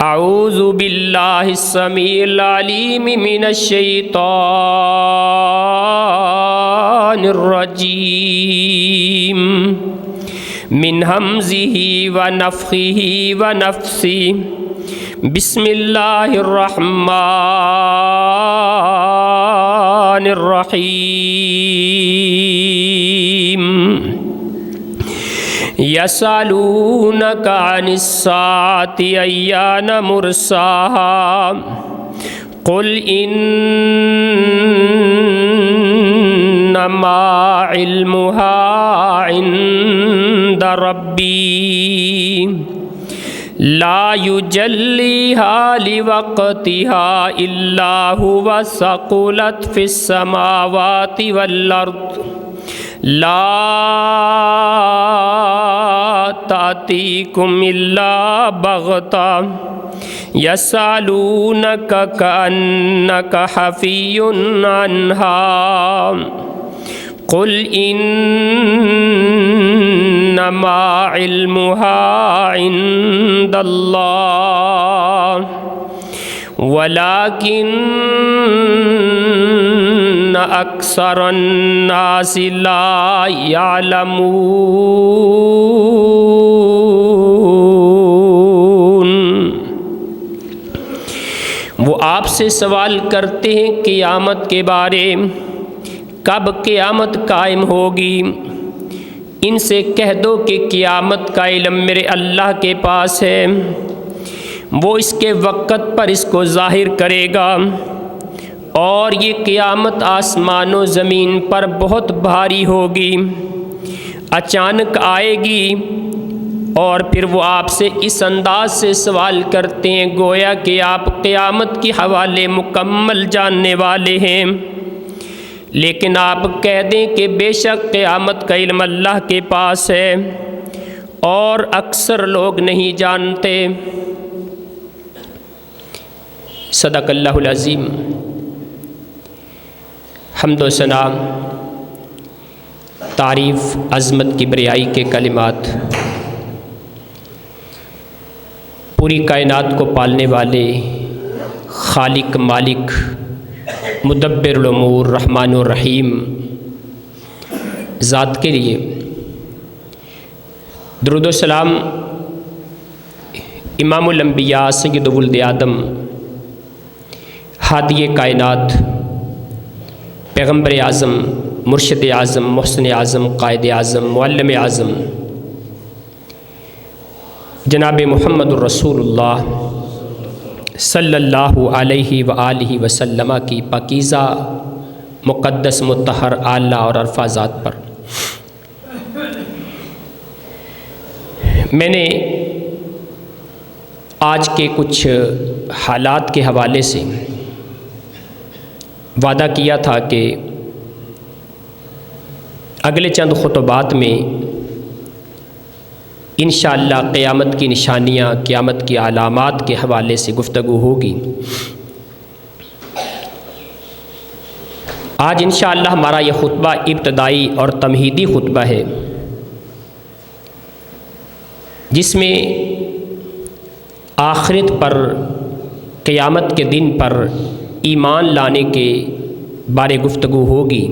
اعوذ باللہ السمیع العلیم من الشیطان الرجیم من ہمزہ ونفخہ ونفثہ بسم اللہ الرحمن الرحیم یسألونک عن الساعۃ ایان مرساها قل انما علمها عند ربی لا یجلیها لوقتها الا هو ثقلت فی السماوات والارض لا تأتیکم الا بغتہ یسألونک کأنک حفی عنہا قل انما علمها عند اللہ ولكن اکثر الناس لا يعلمون۔ وہ آپ سے سوال کرتے ہیں قیامت کے بارے، کب قیامت قائم ہوگی؟ ان سے کہہ دو کہ قیامت کا علم میرے اللہ کے پاس ہے، وہ اس کے وقت پر اس کو ظاہر کرے گا، اور یہ قیامت آسمان و زمین پر بہت بھاری ہوگی، اچانک آئے گی، اور پھر وہ آپ سے اس انداز سے سوال کرتے ہیں گویا کہ آپ قیامت کے حوالے مکمل جاننے والے ہیں، لیکن آپ کہہ دیں کہ بے شک قیامت کا علم اللہ کے پاس ہے اور اکثر لوگ نہیں جانتے۔ صدق اللہ العظیم۔ حمد و ثنا، تعریف، عظمت، کبریائی کے کلمات پوری کائنات کو پالنے والے خالق، مالک، مدبر الامور، رحمان الرحیم ذات کے لیے درود و سلام امام الانبیاء سید ولد آدم، ہادی کائنات، پیغمبر اعظم، مرشد اعظم، محسن اعظم، قائد اعظم، معلم اعظم جناب محمد الرسول اللہ صلی اللہ علیہ وآلہ وسلم کی پاکیزہ، مقدس، مطہر، اعلیٰ اور عرفہ ذات پر میں نے آج کے کچھ حالات کے حوالے سے وعدہ کیا تھا کہ اگلے چند خطبات میں انشاءاللہ قیامت کی نشانیاں، قیامت کی علامات کے حوالے سے گفتگو ہوگی۔ آج انشاءاللہ ہمارا یہ خطبہ ابتدائی اور تمہیدی خطبہ ہے، جس میں آخرت پر، قیامت کے دن پر ایمان لانے کے بارے گفتگو ہوگی۔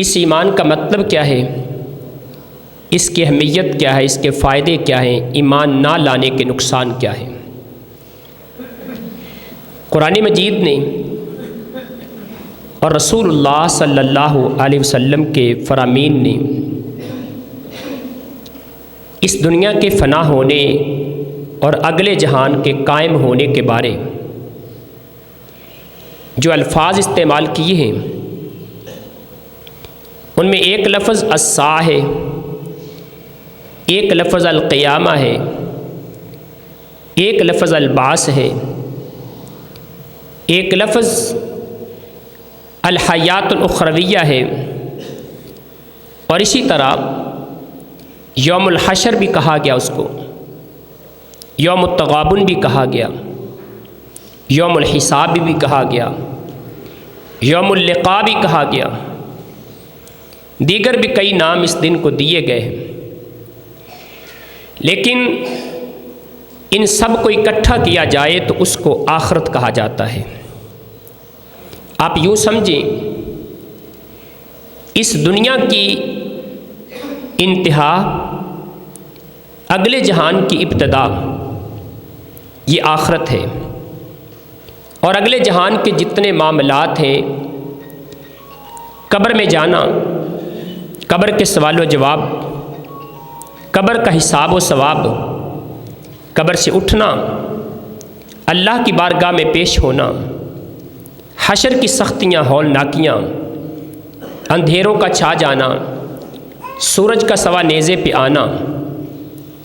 اس ایمان کا مطلب کیا ہے، اس کی اہمیت کیا ہے، اس کے فائدے کیا ہیں، ایمان نہ لانے کے نقصان کیا ہیں۔ قرآن مجید نے اور رسول اللہ صلی اللہ علیہ وسلم کے فرامین نے اس دنیا کے فنا ہونے اور اگلے جہان کے قائم ہونے کے بارے جو الفاظ استعمال کیے ہیں، ان میں ایک لفظ الساعہ ہے، ایک لفظ القیامہ ہے، ایک لفظ البعث ہے، ایک لفظ الحیات الاخرویہ ہے، اور اسی طرح یوم الحشر بھی کہا گیا، اس کو یوم التغابن بھی کہا گیا، یوم الحساب بھی کہا گیا، یوم اللقاء بھی کہا گیا، دیگر بھی کئی نام اس دن کو دیے گئے ہیں۔ لیکن ان سب کو اکٹھا کیا جائے تو اس کو آخرت کہا جاتا ہے۔ آپ یوں سمجھیں، اس دنیا کی انتہا، اگلے جہان کی ابتدا یہ آخرت ہے، اور اگلے جہان کے جتنے معاملات ہیں، قبر میں جانا، قبر کے سوال و جواب، قبر کا حساب و ثواب، قبر سے اٹھنا، اللہ کی بارگاہ میں پیش ہونا، حشر کی سختیاں ہولناکیاں، اندھیروں کا چھا جانا، سورج کا سوا نیزے پہ آنا،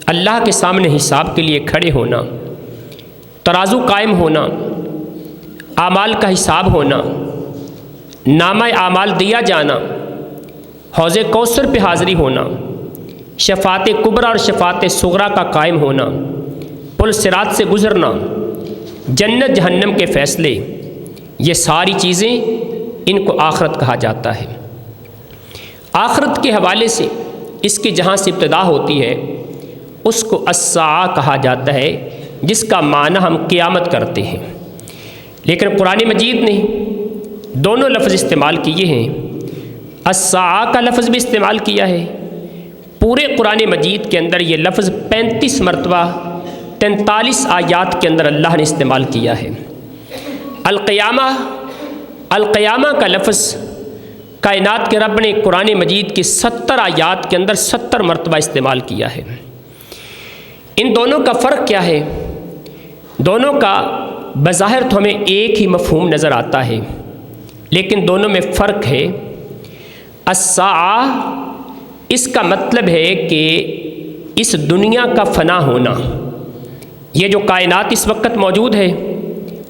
اللہ کے سامنے حساب کے لیے کھڑے ہونا، ترازو قائم ہونا، اعمال کا حساب ہونا، نامہ اعمال دیا جانا، حوض کوثر پہ حاضری ہونا، شفاعت کبریٰ اور شفاعت صغریٰ کا قائم ہونا، پل صراط سے گزرنا، جنت جہنم کے فیصلے، یہ ساری چیزیں ان کو آخرت کہا جاتا ہے۔ آخرت کے حوالے سے اس کی جہاں سے ابتدا ہوتی ہے اس کو الساعہ کہا جاتا ہے، جس کا معنی ہم قیامت کرتے ہیں، لیکن قرآن مجید نے دونوں لفظ استعمال کیے ہیں۔ الساعہ کا لفظ بھی استعمال کیا ہے، پورے قرآن مجید کے اندر یہ لفظ 35 مرتبہ 43 آیات کے اندر اللہ نے استعمال کیا ہے۔ القیامہ، القیامہ کا لفظ کائنات کے رب نے قرآن مجید کی 70 آیات کے اندر 70 مرتبہ استعمال کیا ہے۔ ان دونوں کا فرق کیا ہے؟ دونوں کا بظاہر تو ہمیں ایک ہی مفہوم نظر آتا ہے، لیکن دونوں میں فرق ہے۔ الساعہ، اس کا مطلب ہے کہ اس دنیا کا فنا ہونا، یہ جو کائنات اس وقت موجود ہے،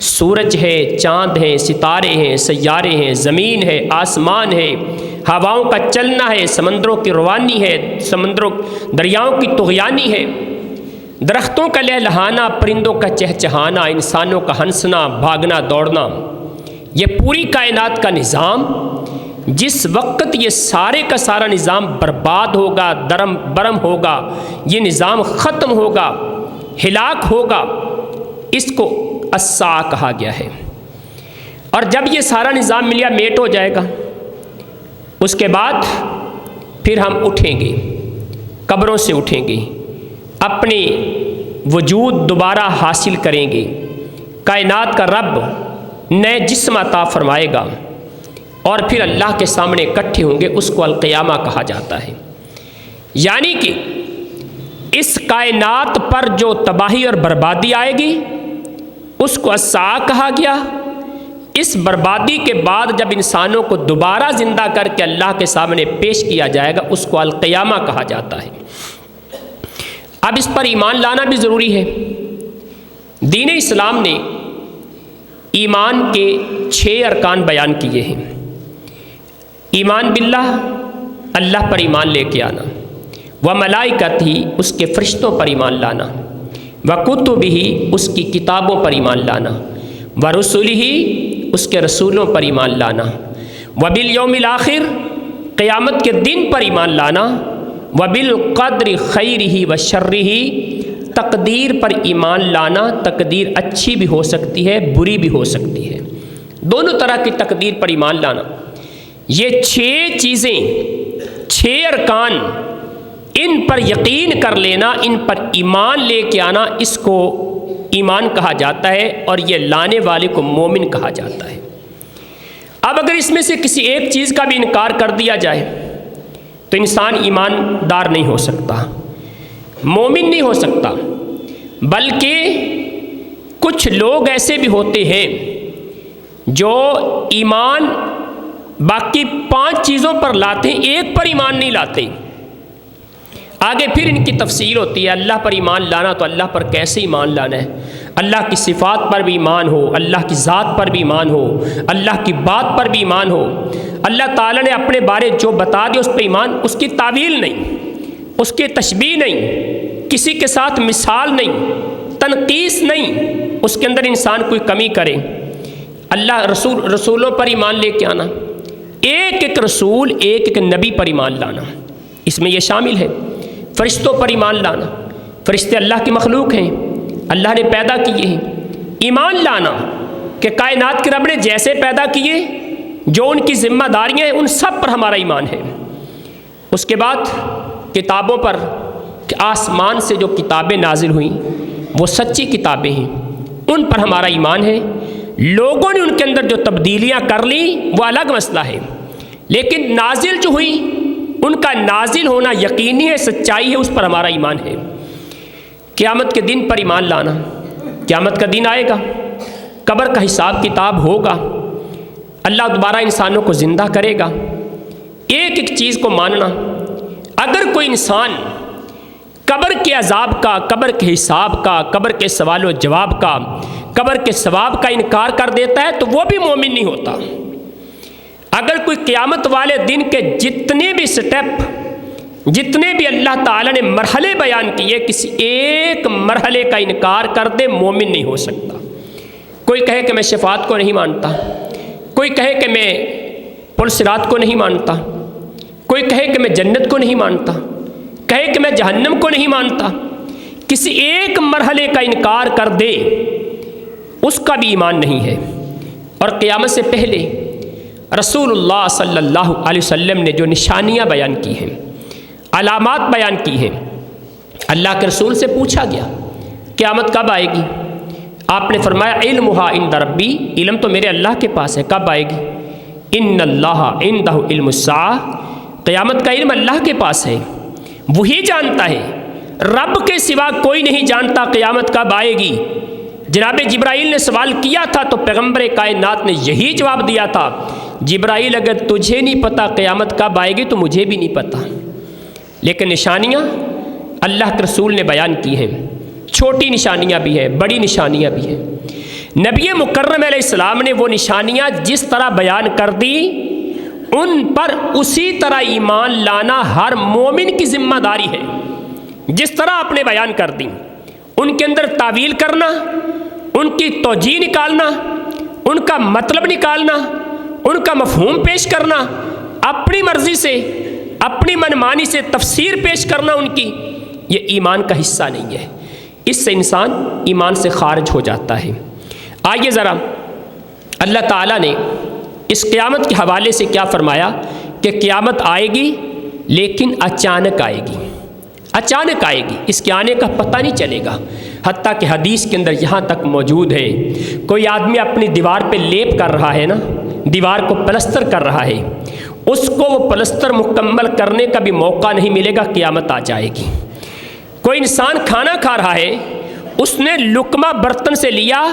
سورج ہے، چاند ہے، ستارے ہیں، سیارے ہیں، زمین ہے، آسمان ہے، ہواؤں کا چلنا ہے، سمندروں کی روانی ہے، دریاؤں کی طغیانی ہے، درختوں کا لہلہانا، پرندوں کا چہچہانا، انسانوں کا ہنسنا، بھاگنا، دوڑنا، یہ پوری کائنات کا نظام، جس وقت یہ سارے کا سارا نظام برباد ہوگا، درم برم ہوگا، یہ نظام ختم ہوگا، ہلاک ہوگا، اس کو الساعہ کہا گیا ہے۔ اور جب یہ سارا نظام ملیا میٹ ہو جائے گا، اس کے بعد پھر ہم اٹھیں گے، قبروں سے اٹھیں گے، اپنی وجود دوبارہ حاصل کریں گے، کائنات کا رب نئے جسم عطا فرمائے گا، اور پھر اللہ کے سامنے اکٹھے ہوں گے، اس کو القیامہ کہا جاتا ہے۔ یعنی کہ اس کائنات پر جو تباہی اور بربادی آئے گی اس کو الساعہ کہا گیا۔ اس بربادی کے بعد جب انسانوں کو دوبارہ زندہ کر کے اللہ کے سامنے پیش کیا جائے گا اس کو القیامہ کہا جاتا ہے۔ اب اس پر ایمان لانا بھی ضروری ہے۔ دین اسلام نے ایمان کے 6 ارکان بیان کیے ہیں۔ ایمان باللہ، اللہ پر ایمان لے کے آنا، وملائکتہ، اس کے فرشتوں پر ایمان لانا، وکتبہ، اس کی کتابوں پر ایمان لانا، ورسلہ، اس کے رسولوں پر ایمان لانا، وبالیوم الآخر، قیامت کے دن پر ایمان لانا، وبالقدر خیرہ وشرہ، تقدیر پر ایمان لانا۔ تقدیر اچھی بھی ہو سکتی ہے، بری بھی ہو سکتی ہے، دونوں طرح کی تقدیر پر ایمان لانا۔ یہ 6 چیزیں، 6 ارکان، ان پر یقین کر لینا، ان پر ایمان لے کے آنا، اس کو ایمان کہا جاتا ہے، اور یہ لانے والے کو مومن کہا جاتا ہے۔ اب اگر اس میں سے کسی ایک چیز کا بھی انکار کر دیا جائے تو انسان ایماندار نہیں ہو سکتا، مومن نہیں ہو سکتا، بلکہ کچھ لوگ ایسے بھی ہوتے ہیں جو ایمان باقی 5 چیزوں پر لاتے ہیں، ایک پر ایمان نہیں لاتے۔ آگے پھر ان کی تفصیل ہوتی ہے۔ اللہ پر ایمان لانا تو اللہ پر کیسے ایمان لانا ہے؟ اللہ کی صفات پر بھی ایمان ہو، اللہ کی ذات پر بھی ایمان ہو، اللہ کی بات پر بھی ایمان ہو، اللہ تعالیٰ نے اپنے بارے جو بتا دیا اس پہ ایمان، اس کی تعویل نہیں، اس کی تشبیہ نہیں، کسی کے ساتھ مثال نہیں، تنقیص نہیں، اس کے اندر انسان کوئی کمی کرے۔ اللہ رسولوں پر ایمان لے کے آنا، ایک ایک رسول، ایک ایک نبی پر ایمان لانا، اس میں یہ شامل ہے۔ فرشتوں پر ایمان لانا، فرشتے اللہ کی مخلوق ہیں، اللہ نے پیدا کیے ہیں۔ ایمان لانا کہ کائنات کے رب نے جیسے پیدا کیے، جو ان کی ذمہ داریاں ہیں ان سب پر ہمارا ایمان ہے۔ اس کے بعد کتابوں پر کہ آسمان سے جو کتابیں نازل ہوئیں وہ سچی کتابیں ہیں، ان پر ہمارا ایمان ہے۔ لوگوں نے ان کے اندر جو تبدیلیاں کر لیں وہ الگ مسئلہ ہے، لیکن نازل جو ہوئی ان کا نازل ہونا یقینی ہے، سچائی ہے، اس پر ہمارا ایمان ہے۔ قیامت کے دن پر ایمان لانا، قیامت کا دن آئے گا، قبر کا حساب کتاب ہوگا، اللہ دوبارہ انسانوں کو زندہ کرے گا۔ ایک ایک چیز کو ماننا۔ اگر کوئی انسان قبر کے عذاب کا، قبر کے حساب کا، قبر کے سوال و جواب کا، قبر کے ثواب کا انکار کر دیتا ہے تو وہ بھی مومن نہیں ہوتا۔ اگر کوئی قیامت والے دن کے جتنے بھی سٹیپ، جتنے بھی اللہ تعالیٰ نے مرحلے بیان کیے، کسی ایک مرحلے کا انکار کر دے مومن نہیں ہو سکتا۔ کوئی کہے کہ میں شفاعت کو نہیں مانتا، کوئی کہے کہ میں پل صراط کو نہیں مانتا، کوئی کہے کہ میں جنت کو نہیں مانتا، کہے کہ میں جہنم کو نہیں مانتا، کسی ایک مرحلے کا انکار کر دے اس کا بھی ایمان نہیں ہے۔ اور قیامت سے پہلے رسول اللہ صلی اللہ علیہ وسلم نے جو نشانیاں بیان کی ہیں، علامات بیان کی ہیں، اللہ کے رسول سے پوچھا گیا قیامت کب آئے گی؟ آپ نے فرمایا علمھا عند ربی، علم تو میرے اللہ کے پاس ہے، کب آئے گی؟ ان اللہ عندہ علم الساعہ، قیامت کا علم اللہ کے پاس ہے، وہی جانتا ہے، رب کے سوا کوئی نہیں جانتا قیامت کب آئے گی۔ جناب جبرائیل نے سوال کیا تھا تو پیغمبر کائنات نے یہی جواب دیا تھا، جبرائیل اگر تجھے نہیں پتا قیامت کب آئے گی تو مجھے بھی نہیں پتا۔ لیکن نشانیاں اللہ کے رسول نے بیان کی ہیں، چھوٹی نشانیاں بھی ہیں، بڑی نشانیاں بھی ہیں۔ نبی مکرم علیہ السلام نے وہ نشانیاں جس طرح بیان کر دی، ان پر اسی طرح ایمان لانا ہر مومن کی ذمہ داری ہے۔ جس طرح آپ نے بیان کر دی، ان کے اندر تعویل کرنا، ان کی توجیہ نکالنا، ان کا مطلب نکالنا، ان کا مفہوم پیش کرنا، اپنی مرضی سے، اپنی منمانی سے تفسیر پیش کرنا ان کی، یہ ایمان کا حصہ نہیں ہے۔ اس سے انسان ایمان سے خارج ہو جاتا ہے۔ آئیے ذرا اللہ تعالیٰ نے اس قیامت کے حوالے سے کیا فرمایا کہ قیامت آئے گی لیکن اچانک آئے گی، اچانک آئے گی، اس کے آنے کا پتہ نہیں چلے گا۔ حتیٰ کہ حدیث کے اندر یہاں تک موجود ہے، کوئی آدمی اپنی دیوار پہ لیپ کر رہا ہے نا، دیوار کو پلستر کر رہا ہے، اس کو وہ پلستر مکمل کرنے کا بھی موقع نہیں ملے گا، قیامت آ جائے گی۔ کوئی انسان کھانا کھا رہا ہے، اس نے لقمہ برتن سے لیا،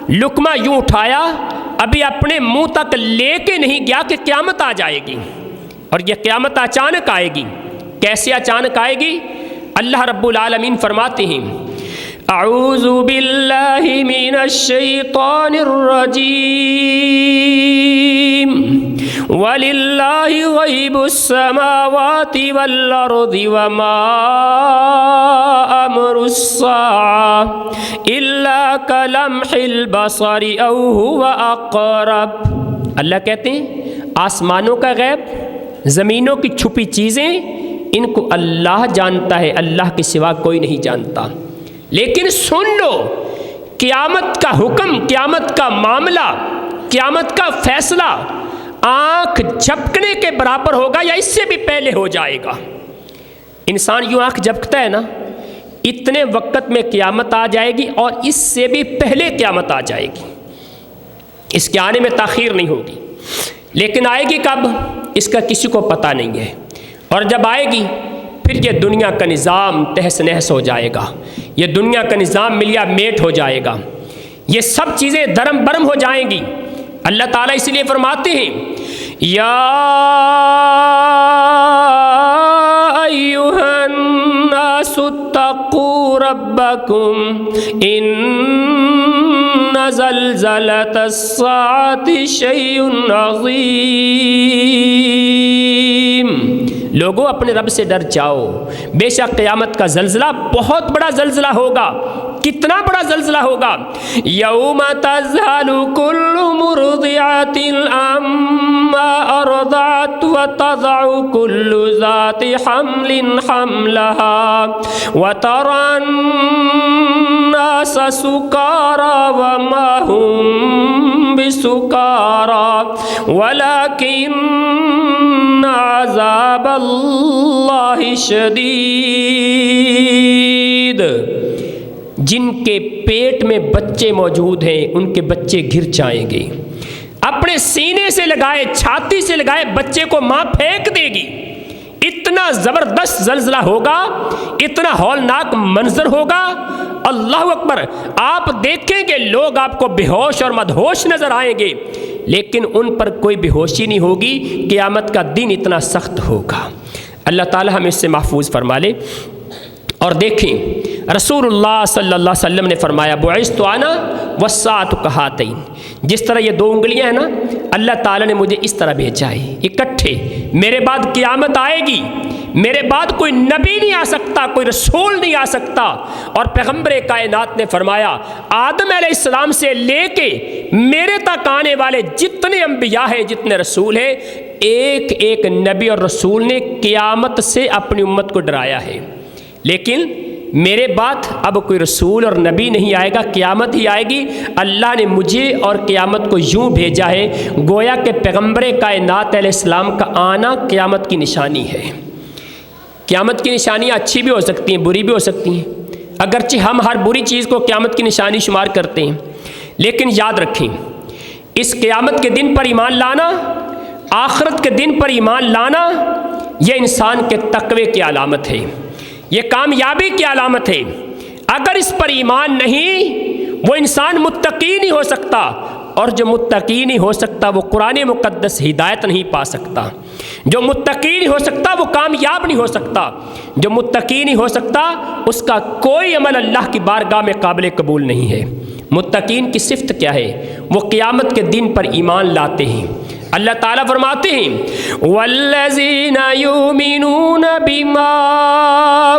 لقمہ یوں اٹھایا، ابھی اپنے منہ تک لے کے نہیں گیا کہ قیامت آ جائے گی۔ اور یہ قیامت اچانک آئے گی۔ کیسے اچانک آئے گی؟ اللہ رب العالمین فرماتے ہیں اعوذ باللہ من الشیطان الرجیم وَلِلَّهِ غَيْبُ السَّمَاوَاتِ وَالْأَرْضِ وَمَا أَمْرُ السَّاعَةِ إِلَّا كَلَمْحِ الْبَصَرِ أَوْ هُوَ أَقْرَبُ۔ اللہ کہتے ہیں آسمانوں کا غیب، زمینوں کی چھپی چیزیں، ان کو اللہ جانتا ہے، اللہ کے سوا کوئی نہیں جانتا۔ لیکن سن لو، قیامت کا حکم، قیامت کا معاملہ، قیامت کا فیصلہ آنکھ جھپکنے کے برابر ہوگا یا اس سے بھی پہلے ہو جائے گا۔ انسان یوں آنکھ جھپکتا ہے نا، اتنے وقت میں قیامت آ جائے گی اور اس سے بھی پہلے قیامت آ جائے گی، اس کے آنے میں تاخیر نہیں ہوگی۔ لیکن آئے گی کب، اس کا کسی کو پتہ نہیں ہے۔ اور جب آئے گی پھر یہ دنیا کا نظام تہس نہس ہو جائے گا، یہ دنیا کا نظام ملیا میٹ ہو جائے گا، یہ سب چیزیں درم برم ہو جائیں گی۔ اللہ تعالیٰ اس لیے فرماتے ہیں یا ایھا الناس اتقوا ربکم ان زلزلۃ الساعۃ شیء عظیم۔ لوگوں اپنے رب سے ڈر جاؤ، بے شک قیامت کا زلزلہ بہت بڑا زلزلہ ہوگا۔ کتنا بڑا زلزلہ ہوگا؟ یوم تذہل کل مرضعۃ عما ارضعت وتضع كل ذات حمل حملها وترى الناس سكارى وما هم بسكارى ولكن عذاب اللہ شدید۔ جن کے پیٹ میں بچے موجود ہیں ان کے بچے گر جائیں گے، اپنے سینے سے لگائے چھاتی سے لگائے بچے کو ماں پھینک دے گی۔ اتنا زبردست زلزلہ ہوگا، اتنا ہولناک منظر ہوگا، اللہ اکبر۔ آپ دیکھیں کہ لوگ آپ کو بے ہوش اور مدہوش نظر آئیں گے، لیکن ان پر کوئی بے ہوشی نہیں ہوگی۔ قیامت کا دن اتنا سخت ہوگا۔ اللہ تعالی ہمیں اس سے محفوظ فرما لے۔ اور دیکھیں رسول اللہ صلی اللہ علیہ وسلم نے فرمایا بعثت انا والساعۃ کہاتین، جس طرح یہ دو انگلیاں ہیں نا، اللہ تعالیٰ نے مجھے اس طرح بھیجا ہے اکٹھے۔ میرے بعد قیامت آئے گی، میرے بعد کوئی نبی نہیں آ سکتا، کوئی رسول نہیں آ سکتا۔ اور پیغمبر کائنات نے فرمایا آدم علیہ السلام سے لے کے میرے تک آنے والے جتنے انبیاء ہیں، جتنے رسول ہیں، ایک ایک نبی اور رسول نے قیامت سے اپنی امت کو ڈرایا ہے۔ لیکن میرے بعد اب کوئی رسول اور نبی نہیں آئے گا، قیامت ہی آئے گی۔ اللہ نے مجھے اور قیامت کو یوں بھیجا ہے گویا کہ پیغمبر کائنات علیہ السلام کا آنا قیامت کی نشانی ہے۔ قیامت کی نشانیاں اچھی بھی ہو سکتی ہیں، بری بھی ہو سکتی ہیں، اگرچہ ہم ہر بری چیز کو قیامت کی نشانی شمار کرتے ہیں، لیکن یاد رکھیں اس قیامت کے دن پر ایمان لانا، آخرت کے دن پر ایمان لانا، یہ انسان کے تقوی کی علامت ہے، یہ کامیابی کی علامت ہے۔ اگر اس پر ایمان نہیں وہ انسان متقی نہیں ہو سکتا، اور جو متقی نہیں ہو سکتا وہ قرآن مقدس ہدایت نہیں پا سکتا، جو متقی نہیں ہو سکتا وہ کامیاب نہیں ہو سکتا، جو متقی نہیں ہو سکتا اس کا کوئی عمل اللہ کی بارگاہ میں قابل قبول نہیں ہے۔ متقین کی صفت کیا ہے؟ وہ قیامت کے دن پر ایمان لاتے ہیں۔ اللہ تعالیٰ فرماتے ہیں والذین یؤمنون بما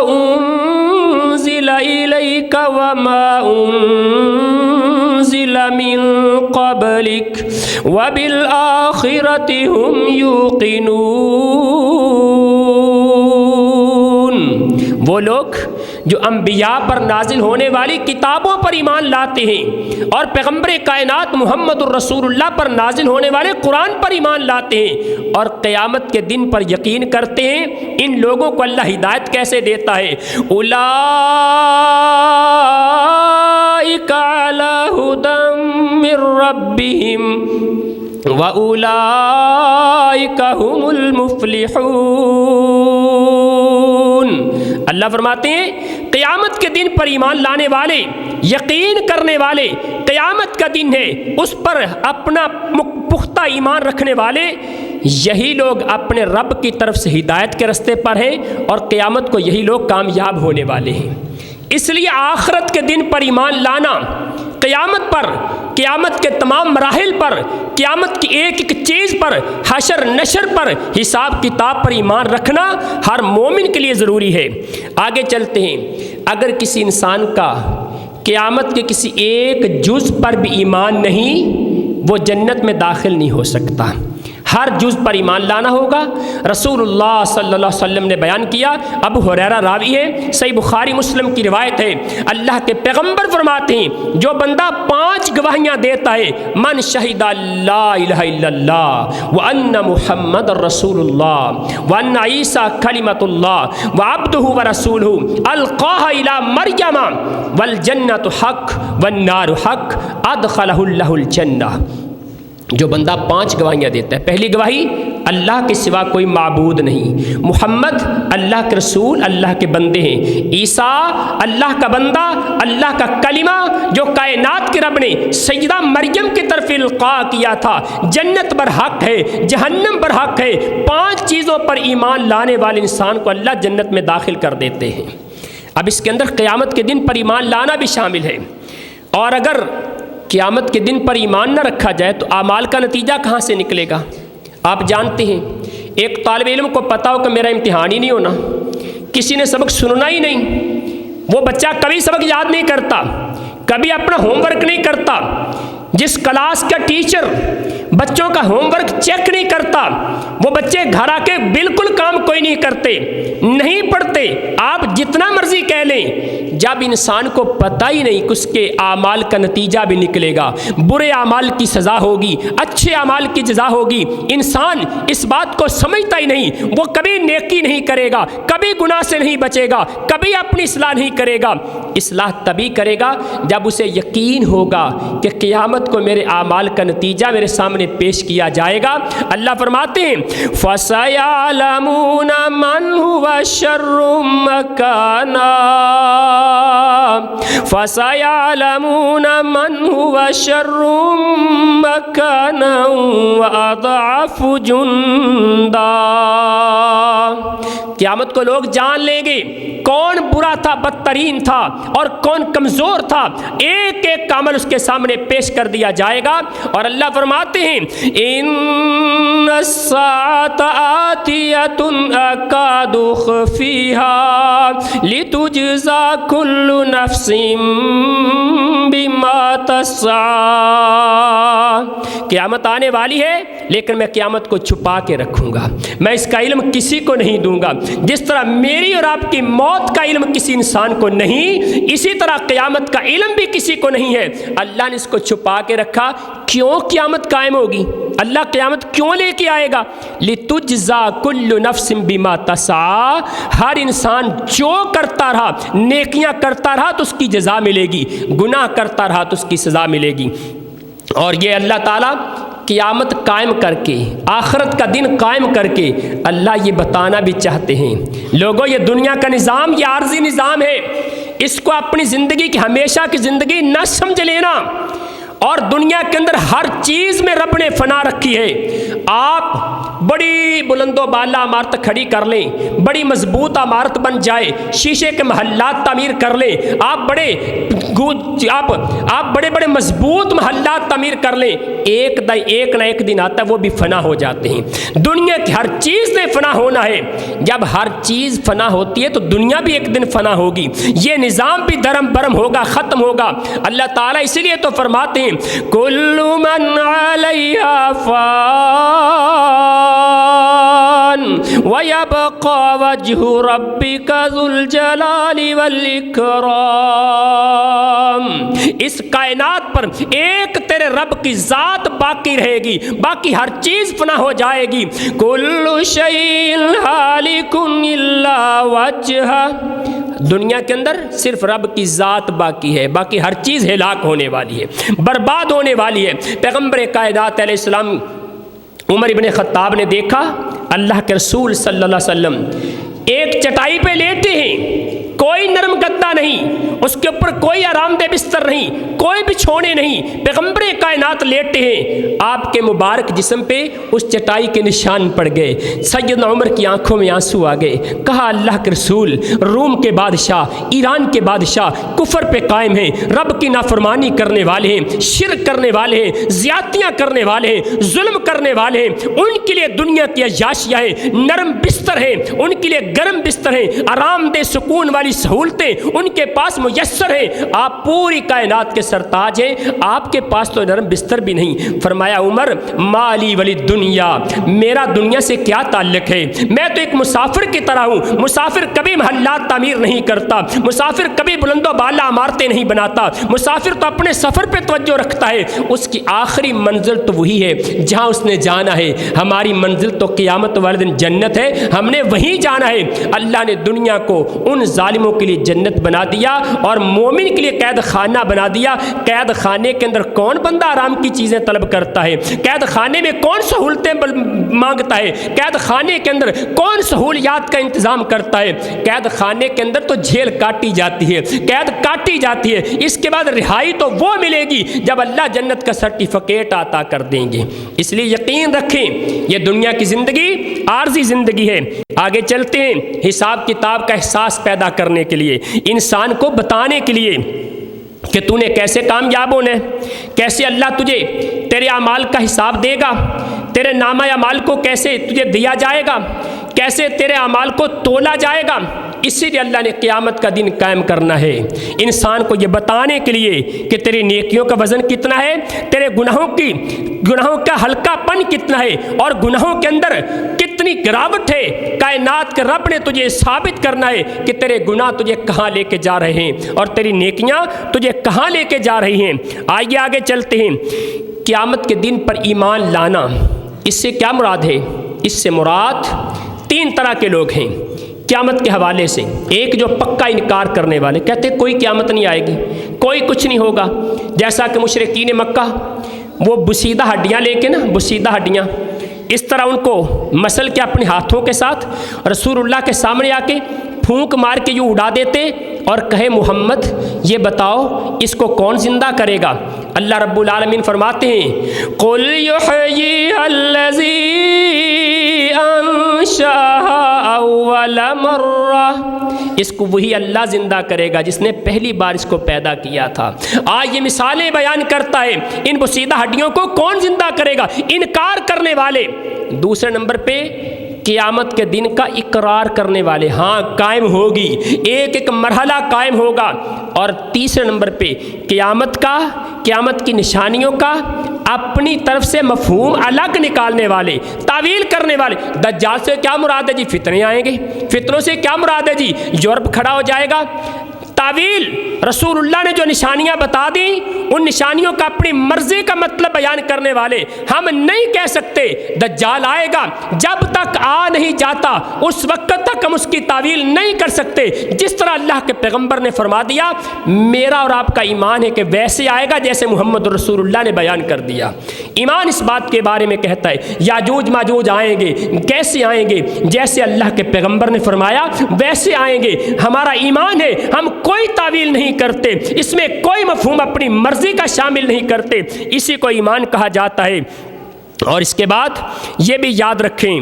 انزل الیک وما انزل من قبلک وبالآخرۃ هم یوقنون، وہ لوگ جو انبیاء پر نازل ہونے والی کتابوں پر ایمان لاتے ہیں اور پیغمبر کائنات محمد الرسول اللہ پر نازل ہونے والے قرآن پر ایمان لاتے ہیں اور قیامت کے دن پر یقین کرتے ہیں، ان لوگوں کو اللہ ہدایت کیسے دیتا ہے؟ اولئک علی ھدی من ربہم وَأُولَئِكَ هُمُ الْمُفْلِحُونَ۔ اللہ فرماتے ہیں قیامت کے دن پر ایمان لانے والے، یقین کرنے والے، قیامت کا دن ہے اس پر اپنا پختہ ایمان رکھنے والے، یہی لوگ اپنے رب کی طرف سے ہدایت کے رستے پر ہیں اور قیامت کو یہی لوگ کامیاب ہونے والے ہیں۔ اس لیے آخرت کے دن پر ایمان لانا، قیامت پر، قیامت کے تمام مراحل پر، قیامت کی ایک ایک چیز پر، حشر نشر پر، حساب کتاب پر ایمان رکھنا ہر مومن کے لیے ضروری ہے۔ آگے چلتے ہیں، اگر کسی انسان کا قیامت کے کسی ایک جز پر بھی ایمان نہیں، وہ جنت میں داخل نہیں ہو سکتا۔ ہر جز پر ایمان لانا ہوگا۔ رسول اللہ صلی اللہ علیہ وسلم نے بیان کیا، ابو ہریرہ راوی ہے، صحیح بخاری مسلم کی روایت ہے، اللہ کے پیغمبر فرماتے ہیں جو بندہ 5 گواہیاں دیتا ہے، من شہد لا الہ الا اللہ وان محمد رسول اللہ وان عیسی کلمۃ اللہ وعبدہ ورسولہ القاہ الی مریم والجنۃ حق والنار حق ادخلہ اللہ الجنہ۔ جو بندہ 5 گواہیاں دیتا ہے، پہلی گواہی اللہ کے سوا کوئی معبود نہیں، محمد اللہ کے رسول، اللہ کے بندے ہیں، عیسیٰ اللہ کا بندہ، اللہ کا کلمہ جو کائنات کے رب نے سیدہ مریم کی طرف القاء کیا تھا، جنت پر حق ہے، جہنم پر حق ہے۔ 5 چیزوں پر ایمان لانے والے انسان کو اللہ جنت میں داخل کر دیتے ہیں۔ اب اس کے اندر قیامت کے دن پر ایمان لانا بھی شامل ہے، اور اگر قیامت کے دن پر ایمان نہ رکھا جائے تو اعمال کا نتیجہ کہاں سے نکلے گا؟ آپ جانتے ہیں ایک طالب علم کو پتا ہو کہ میرا امتحان ہی نہیں ہونا، کسی نے سبق سننا ہی نہیں، وہ بچہ کبھی سبق یاد نہیں کرتا، کبھی اپنا ہوم ورک نہیں کرتا، جس کلاس کا ٹیچر بچوں کا ہوم ورک چیک نہیں کرتا، وہ بچے گھر آ کے بالکل کام کوئی نہیں کرتے، نہیں پڑھتے، آپ جتنا مرضی کہہ لیں، جب انسان کو پتہ ہی نہیں کہ اس کے اعمال کا نتیجہ بھی نکلے گا، برے اعمال کی سزا ہوگی، اچھے اعمال کی جزا ہوگی، انسان اس بات کو سمجھتا ہی نہیں، وہ کبھی نیکی نہیں کرے گا، کبھی گناہ سے نہیں بچے گا، کبھی اپنی اصلاح نہیں کرے گا۔ اصلاح تبھی کرے گا جب اسے یقین ہوگا کہ قیامت کو میرے اعمال کا نتیجہ میرے سامنے پیش کیا جائے گا۔ اللہ فرماتے ہیں فَسَيَعْلَمُونَ مَنْ هُوَ شَرٌّ مَكَانًا فَسَيَعْلَمُونَ مَنْ هُوَ شَرٌّ مَكَانًا وَأَضْعَفُ جُنْدًا۔ قیامت کو لوگ جان لیں گے کون برا تھا، بدترین تھا، اور کون کمزور تھا، ایک ایک عمل اس کے سامنے پیش کر دیا جائے گا۔ اور اللہ فرماتے ہیں ان الساعۃ آتیۃ اکاد اخفیہا لتجزا کل نفس بما تسعی۔ قیامت آنے والی ہے لیکن میں قیامت کو چھپا کے رکھوں گا، میں اس کا علم کسی کو نہیں دوں گا۔ جس طرح میری اور آپ کی موت کا علم کسی انسان کو نہیں، اسی طرح قیامت کا علم بھی کسی کو نہیں ہے۔ اللہ نے اس کو چھپا کے رکھا۔ کیوں قیامت قائم ہوگی؟ اللہ قیامت کیوں لے کے آئے گا؟ لِتُجْزَا كُلُّ نَفْسٍ بِمَا تَسْعَىٰ، ہر انسان جو کرتا رہا، نیکیاں کرتا رہا تو اس کی جزا ملے گی، گناہ کرتا رہا تو اس کی سزا ملے گی۔ اور یہ اللہ تعالیٰ قیامت قائم کر کے، آخرت کا دن قائم کر کے اللہ یہ بتانا بھی چاہتے ہیں، لوگوں یہ دنیا کا نظام یہ عارضی نظام ہے، اس کو اپنی زندگی کی ہمیشہ کی زندگی نہ سمجھ لینا۔ اور دنیا کے اندر ہر چیز میں رب نے فنا رکھی ہے۔ آپ بڑی بلند و بالا عمارت کھڑی کر لیں، بڑی مضبوط عمارت بن جائے، شیشے کے محلات تعمیر کر لیں، آپ بڑے بڑے مضبوط محلات تعمیر کر لیں، ایک نہ ایک دن آتا ہے وہ بھی فنا ہو جاتے ہیں۔ دنیا کی ہر چیز نے فنا ہونا ہے۔ جب ہر چیز فنا ہوتی ہے تو دنیا بھی ایک دن فنا ہوگی، یہ نظام بھی درم برم ہوگا، ختم ہوگا۔ اللہ تعالیٰ اسی لیے تو فرماتے ہیں کل من علیہا فان وَيَبْقَى وَجْهُ رَبِّكَ ذُو الْجَلَالِ وَالْإِكْرَامِ۔ اس کائنات پر ایک تیرے رب کی ذات باقی رہے گی، باقی ہر چیز فنا ہو جائے گی۔ کُلُّ شَيْءٍ هَالِكٌ إِلَّا وَجْهَهُ، دنیا کے اندر صرف رب کی ذات باقی ہے، باقی ہر چیز ہلاک ہونے والی ہے، برباد ہونے والی ہے۔ پیغمبر کائنات علیہ السلام عمر ابن خطاب نے دیکھا اللہ کے رسول صلی اللہ علیہ وسلم ایک چٹائی پہ لیٹے ہیں، کوئی نرم گدا نہیں، اس کے اوپر کوئی آرام دہ بستر نہیں، کوئی بچھونے نہیں، پیغمبر کائنات لیٹے ہیں، آپ کے مبارک جسم پہ اس چٹائی کے نشان پڑ گئے۔ سیدنا عمر کی آنکھوں میں آنسو آ گئے، کہا اللہ کے رسول، روم کے بادشاہ، ایران کے بادشاہ کفر پہ قائم ہیں، رب کی نافرمانی کرنے والے ہیں، شرک کرنے والے ہیں، زیادتیاں کرنے والے ہیں، ظلم کرنے والے ہیں، ان کے لیے دنیا کی عیاشیاں ہیں، نرم بستر ہیں، ان کے لیے گرم بستر ہیں، آرام دہ سکون والی سہولتیں ان کے پاس میسر ہیں، آپ پوری کائنات کے سرتاج ہیں، آپ کے پاس تو نرم بستر بھی نہیں۔ فرمایا عمر مالی ولی دنیا، میرا دنیا سے کیا تعلق ہے، میں تو ایک مسافر کی طرح ہوں، مسافر کبھی محلات تعمیر نہیں کرتا، مسافر کبھی بلند و بالا عمارتیں نہیں بناتا، مسافر تو اپنے سفر پہ توجہ رکھتا ہے، اس کی آخری منزل تو وہی ہے جہاں اس نے جانا ہے۔ ہماری منزل تو قیامت والے دن جنت ہے، ہم نے وہیں جانا ہے۔ اللہ نے دنیا کو ان ظالموں کے لیے جنت بنا دیا اور مومن کے لیے قید خانہ بنا دیا۔ قید خانے کے اندر کون بندہ آرام کی چیزیں طلب کرتا ہے؟ قید خانے میں کون سہولتیں مانگتا ہے؟ قید خانے کے اندر کون سہولیات کا انتظام کرتا ہے؟ قید خانے کے اندر تو جھیل کاٹی جاتی ہے، قید کاٹی جاتی ہے، اس کے بعد رہائی تو وہ ملے گی جب اللہ جنت کا سرٹیفکیٹ عطا کر دیں گے۔ اس لیے یقین رکھیں یہ دنیا کی زندگی عارضی زندگی ہے۔ آگے چلتے ہیں، حساب کتاب کا احساس پیدا کرنے کے لیے، انسان کو بتانے کے لیے کہ تو نے کیسے کامیاب ہونا ہے، کیسے اللہ تجھے تیرے اعمال کا حساب دے گا، تیرے نامہ اعمال کو کیسے تجھے دیا جائے گا، کیسے تیرے اعمال کو تولا جائے گا، اسی لیے اللہ نے قیامت کا دن قائم کرنا ہے انسان کو یہ بتانے کے لیے کہ تیری نیکیوں کا وزن کتنا ہے، تیرے گناہوں کا ہلکا پن کتنا ہے، اور گناہوں کے اندر کتنی گراوٹ ہے۔ کائنات کے رب نے تجھے ثابت کرنا ہے کہ تیرے گناہ تجھے کہاں لے کے جا رہے ہیں اور تیری نیکیاں تجھے کہاں لے کے جا رہی ہیں۔ آئیے آگے چلتے ہیں۔ قیامت کے دن پر ایمان لانا، اس سے کیا مراد ہے؟ اس سے مراد 3 طرح کے لوگ ہیں قیامت کے حوالے سے۔ ایک جو پکا انکار کرنے والے، کہتے کوئی قیامت نہیں آئے گی، کوئی کچھ نہیں ہوگا، جیسا کہ مشرکین مکہ وہ بسیدہ ہڈیاں لے کے بسیدہ ہڈیاں اس طرح ان کو مسل کے اپنے ہاتھوں کے ساتھ رسول اللہ کے سامنے آ کے پھونک مار کے یوں اڑا دیتے اور کہے محمد یہ بتاؤ اس کو کون زندہ کرے گا؟ اللہ رب العالمین فرماتے ہیں قُلْ يُحْيِيهَا الَّذِي أَنشَأَهَا أَوَّلَ مَرَّةٍ، اس کو وہی اللہ زندہ کرے گا جس نے پہلی بار اس کو پیدا کیا تھا۔ آج یہ مثالیں بیان کرتا ہے ان بسیدہ ہڈیوں کو کون زندہ کرے گا؟ انکار کرنے والے۔ دوسرے نمبر پہ قیامت کے دن کا اقرار کرنے والے، ہاں قائم ہوگی، ایک ایک مرحلہ قائم ہوگا۔ اور تیسرے نمبر پہ قیامت کی نشانیوں کا اپنی طرف سے مفہوم الگ نکالنے والے، تعویل کرنے والے۔ دجال سے کیا مراد ہے جی؟ فتنے آئیں گے۔ فتنوں سے کیا مراد ہے جی؟ یورپ کھڑا ہو جائے گا۔ تعویل، رسول اللہ نے جو نشانیاں بتا دیں ان نشانیوں کا اپنی مرضی کا مطلب بیان کرنے والے۔ ہم نہیں کہہ سکتے دجال آئے گا، جب تک آ نہیں جاتا اس وقت تک ہم اس کی تعویل نہیں کر سکتے۔ جس طرح اللہ کے پیغمبر نے فرما دیا میرا اور آپ کا ایمان ہے کہ ویسے آئے گا جیسے محمد رسول اللہ نے بیان کر دیا۔ ایمان اس بات کے بارے میں کہتا ہے یاجوج ماجوج آئیں گے، کیسے آئیں گے؟ جیسے اللہ کے پیغمبر نے فرمایا ویسے آئیں گے۔ ہمارا ایمان ہے، ہم کوئی تعویل نہیں کرتے، اس میں کوئی مفہوم اپنی مرضی کا شامل نہیں کرتے، اسی کو ایمان کہا جاتا ہے۔ اور اس کے بعد یہ بھی یاد رکھیں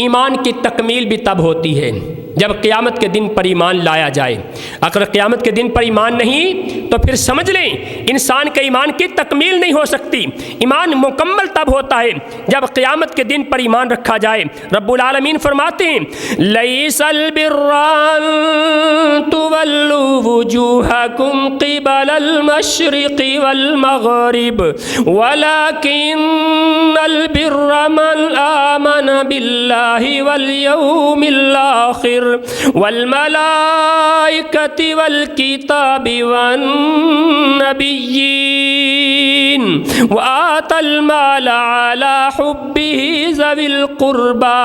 ایمان کی تکمیل بھی تب ہوتی ہے جب قیامت کے دن پر ایمان لایا جائے۔ اگر قیامت کے دن پر ایمان نہیں تو پھر سمجھ لیں انسان کے ایمان کی تکمیل نہیں ہو سکتی۔ ایمان مکمل تب ہوتا ہے جب قیامت کے دن پر ایمان رکھا جائے۔ رب العالمین فرماتے ہیں لَيْسَ الْبِرَّ أَن تُوَلُّوا وُجُوهَكُمْ قِبَلَ الْمَشْرِقِ وَالْمَغْرِبِ وَلَكِنَّ الْبِرَّ مَنْ آمَنَ بِاللَّهِ وَالْيَوْمِ الْآخِرِ والملائكة والكتاب والنبيين وآتى المال على حبه ذوي القربى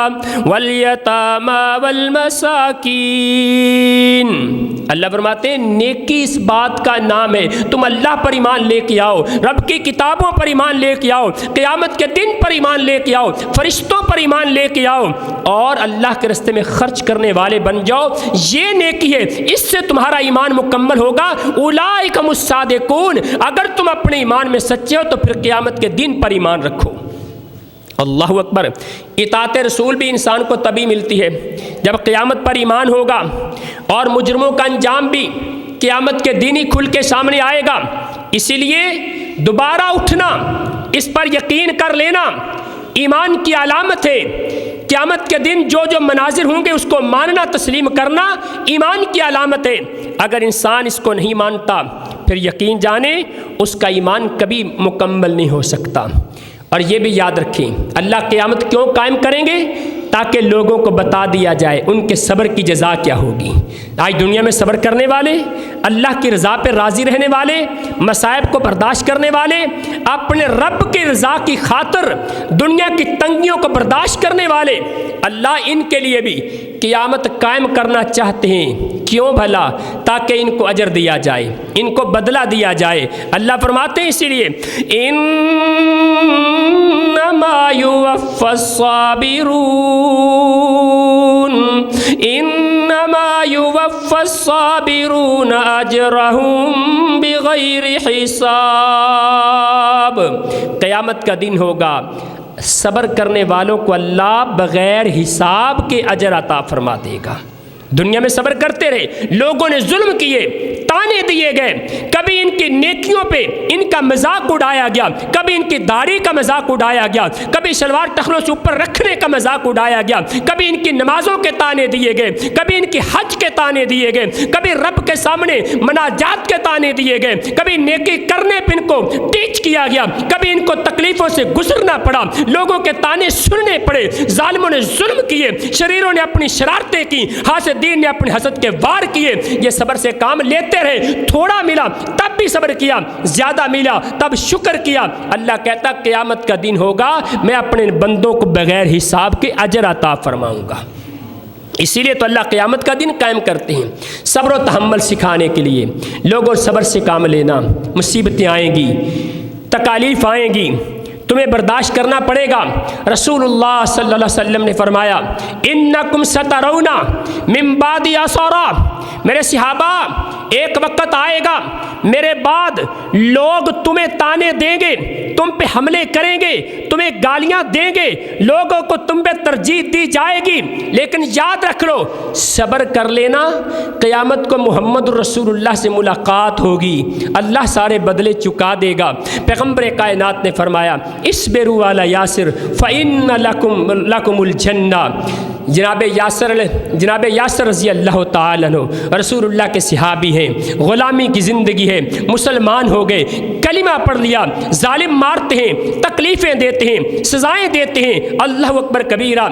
واليتامى والمساكين۔ اللہ فرماتے ہیں نیکی اس بات کا نام ہے تم اللہ پر ایمان لے کے آؤ، رب کی کتابوں پر ایمان لے کے آؤ، قیامت کے دن پر ایمان لے کے آؤ، فرشتوں پر ایمان لے کے آؤ اور اللہ کے راستے میں خرچ کرنے والے بن جاؤ۔ یہ نیکی ہے، اس سے تمہارا ایمان مکمل ہوگا۔ اولئک هم الصادقون۔ اگر تم اپنے ایمان میں سچے ہو تو پھر قیامت کے دن پر ایمان رکھو۔ اللہ اکبر۔ اطاعت رسول بھی انسان کو تبھی ملتی ہے جب قیامت پر ایمان ہوگا، اور مجرموں کا انجام بھی قیامت کے دن ہی کھل کے سامنے آئے گا۔ اسی لیے دوبارہ اٹھنا، اس پر یقین کر لینا ایمان کی علامت ہے۔ قیامت کے دن جو جو مناظر ہوں گے اس کو ماننا، تسلیم کرنا ایمان کی علامت ہے۔ اگر انسان اس کو نہیں مانتا پھر یقین جانے اس کا ایمان کبھی مکمل نہیں ہو سکتا۔ اور یہ بھی یاد رکھیں اللہ قیامت کیوں قائم کریں گے؟ تاکہ لوگوں کو بتا دیا جائے ان کے صبر کی جزا کیا ہوگی۔ آج دنیا میں صبر کرنے والے، اللہ کی رضا پہ راضی رہنے والے، مصائب کو برداشت کرنے والے، اپنے رب کی رضا کی خاطر دنیا کی تنگیوں کو برداشت کرنے والے، اللہ ان کے لیے بھی قیامت قائم کرنا چاہتے ہیں۔ کیوں بھلا؟ تاکہ ان کو اجر دیا جائے، ان کو بدلہ دیا جائے۔ اللہ فرماتے ہیں اسی لیے انما یوفی الصابرون انما یوفی الصابرون اجرہم بغیر حساب۔ قیامت کا دن ہوگا، صبر کرنے والوں کو اللہ بغیر حساب کے اجر عطا فرما دے گا۔ دنیا میں صبر کرتے رہے، لوگوں نے ظلم کیے، تانے دیے گئے، کبھی ان کی نیکیوں پہ، ان ان کا مذاق اڑایا گیا، کبھی ان کی داڑھی کا مذاق اڑایا گیا، کبھی شلوار ٹخنوں سے اوپر رکھنے کا مذاق اڑایا گیا، کبھی ان کی نمازوں کے تانے دیے گئے، کبھی ان کی حج کے تانے دیے گئے، کبھی رب کے سامنے مناجات کے تانے دیے گئے، کبھی نیکی کرنے پہ ان کو ٹیچ کیا گیا، کبھی ان کو تکلیفوں سے گزرنا پڑا، لوگوں کے تانے سننے پڑے، ظالموں نے ظلم کیے، شریروں نے اپنی شرارتیں کی، حاسدین نے اپنے حسد کے وار کیے، یہ صبر سے کام لیتے رہے، تھوڑا ملا تب بھی صبر کیا، زیادہ ملا تب شکر کیا۔ اللہ کہتا قیامت کا دن ہوگا میں اپنے بندوں کو بغیر حساب کے اجر عطا فرماؤں گا۔ اسی لیے تو اللہ قیامت کا دن قائم کرتے ہیں، صبر و تحمل سکھانے کے لیے۔ لوگوں صبر سے کام لینا، مصیبتیں آئیں گی، تکالیف آئیں گی، تمہیں برداشت کرنا پڑے گا۔ رسول اللہ صلی اللہ علیہ وسلم نے فرمایا انکم سترون من بعد اسارا، میرے صحابہ ایک وقت آئے گا میرے بعد لوگ تمہیں تانے دیں گے، تم پہ حملے کریں گے، تمہیں گالیاں دیں گے، لوگوں کو تم پہ ترجیح دی جائے گی، لیکن یاد رکھ لو صبر کر لینا، قیامت کو محمد رسول اللہ سے ملاقات ہوگی، اللہ سارے بدلے چکا دے گا۔ پیغمبر کائنات نے فرمایا اصبروا علی یاسر فإن لکم الجنہ۔ جناب یاسر رضی اللہ تعالیٰ عنہ رسول اللہ کے صحابی ہیں، غلامی کی زندگی ہے، مسلمان ہو گئے، کلمہ پڑھ لیا، ظالم مارتے ہیں، تکلیفیں دیتے ہیں، سزائیں دیتے ہیں، اللہ اکبر کبیرہ۔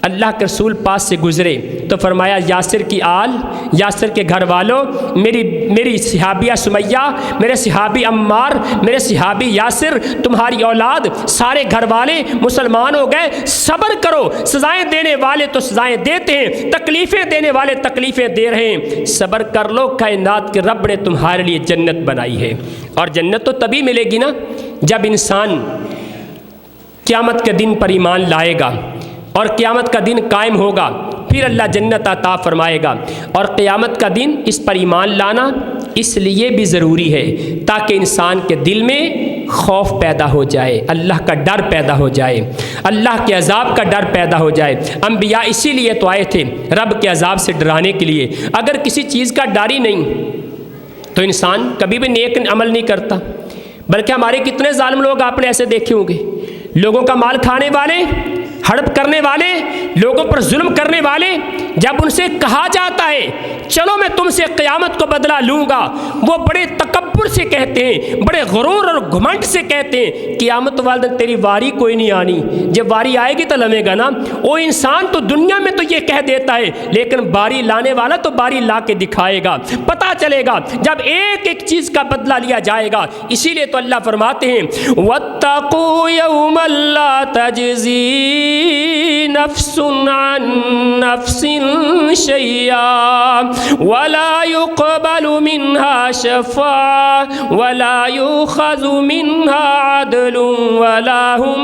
اللہ کے رسول پاس سے گزرے تو فرمایا یاسر کی آل، یاسر کے گھر والوں، میری صحابیہ سمیہ، میرے صحابی عمار، میرے صحابی یاسر، تمہاری اولاد، سارے گھر والے مسلمان ہو گئے، صبر کرو، سزائیں دینے والے تو سزائیں دیتے ہیں، تکلیفیں دینے والے تکلیفیں دے رہے ہیں، صبر کر لو، کائنات کے رب نے تمہارے لیے جنت بنائی ہے۔ اور جنت تو تبھی ملے گی نا جب انسان قیامت کے دن پر ایمان لائے گا اور قیامت کا دن قائم ہوگا، پھر اللہ جنت عطا فرمائے گا۔ اور قیامت کا دن اس پر ایمان لانا اس لیے بھی ضروری ہے تاکہ انسان کے دل میں خوف پیدا ہو جائے، اللہ کا ڈر پیدا ہو جائے، اللہ کے عذاب کا ڈر پیدا ہو جائے۔ انبیاء اسی لیے تو آئے تھے، رب کے عذاب سے ڈرانے کے لیے۔ اگر کسی چیز کا ڈر ہی نہیں تو انسان کبھی بھی نیک عمل نہیں کرتا۔ بلکہ ہمارے کتنے ظالم لوگ آپ نے ایسے دیکھے ہوں گے، لوگوں کا مال کھانے والے، ہڑپ کرنے والے، لوگوں پر ظلم کرنے والے، جب ان سے کہا جاتا ہے چلو میں تم سے قیامت کو بدلہ لوں گا، وہ بڑے تکبر سے کہتے ہیں، بڑے غرور اور گھمنڈ سے کہتے ہیں قیامت والدن تیری واری کوئی نہیں آنی، جب واری آئے گی تو لمے گا نا۔ وہ انسان تو دنیا میں تو یہ کہہ دیتا ہے، لیکن باری لانے والا تو باری لا کے دکھائے گا، پتہ چلے گا جب ایک ایک چیز کا بدلہ لیا جائے گا۔ اسی لیے تو اللہ فرماتے ہیں وَاتَّقُوا يَوْمًا لَا تَجْزِي نفس عن نفس شيئا ولا يقبل منها شفاعة ولا يؤخذ منها عدل ولا هم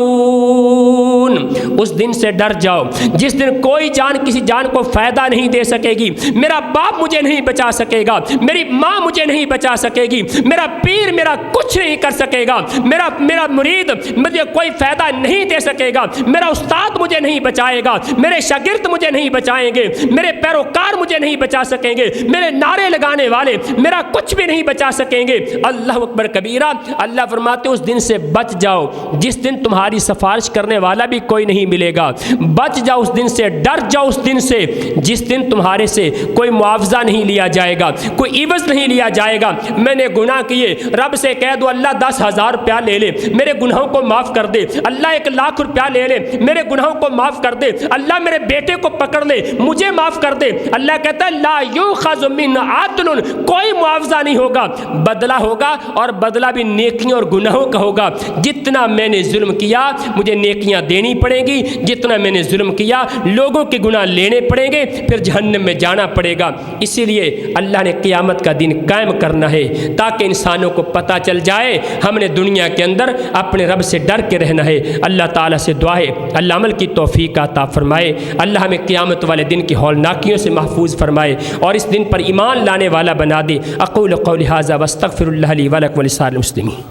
ينصرون۔ اس دن سے ڈر جاؤ جس دن کوئی جان کسی جان کو فائدہ نہیں دے سکے گی، میرا باپ مجھے نہیں بچا سکے گا، میری ماں مجھے نہیں بچا سکے گی، میرا پیر میرا کچھ نہیں کر سکے گا، میرا مرید مجھے کوئی فائدہ نہیں دے سکے گا، میرا استاد مجھے نہیں بچائے گا، میرے شاگرد مجھے نہیں بچائیں گے، میرے پیروکار مجھے نہیں بچا سکیں گے، میرے نعرے لگانے والے میرا کچھ بھی نہیں بچا سکیں گے۔ اللہ اکبر کبیرہ۔ اللہ فرماتے اس دن سے بچ جاؤ جس دن تمہاری سفارش کرنے والا بھی کوئی نہیں ملے گا، بچ جاؤ اس دن سے، ڈر جاؤ اس دن سے جس دن تمہارے سے کوئی معاوضہ نہیں لیا جائے گا، کوئی عوض نہیں لیا جائے گا۔ میں نے گناہ کیے، رب سے کہہ دو اللہ 10,000 روپیہ لے لے، میرے گناہوں کو معاف کر دے، اللہ 1,00,000 روپیہ لے لے، میرے گناہوں کو معاف کر دے، اللہ میرے بیٹے کو پکڑ لے، مجھے معاف کر دے۔ اللہ کہتا ہے لا یؤخذ من عدل، کوئی معاوضہ نہیں ہوگا، بدلہ ہوگا، اور بدلہ بھی نیکیوں اور گناہوں کا ہوگا۔ جتنا میں نے ظلم کیا مجھے نیکیاں دینی پڑیں گی، جتنا میں نے ظلم کیا لوگوں کے گناہ لینے پڑیں گے، پھر جہنم میں جانا پڑے گا۔ اسی لیے اللہ نے قیامت کا دن قائم کرنا ہے تاکہ انسانوں کو پتہ چل جائے ہم نے دنیا کے اندر اپنے رب سے ڈر کے رہنا ہے۔ اللہ تعالیٰ سے دعا ہے اللہ عمل کی توفیق عطا فرمائے، اللہ ہمیں قیامت والے دن کی ہولناکیوں سے محفوظ فرمائے اور اس دن پر ایمان لانے والا بنا دے۔ اقول قولی ھذا واستغفر اللہ لی ولکم ولسائر المسلمین۔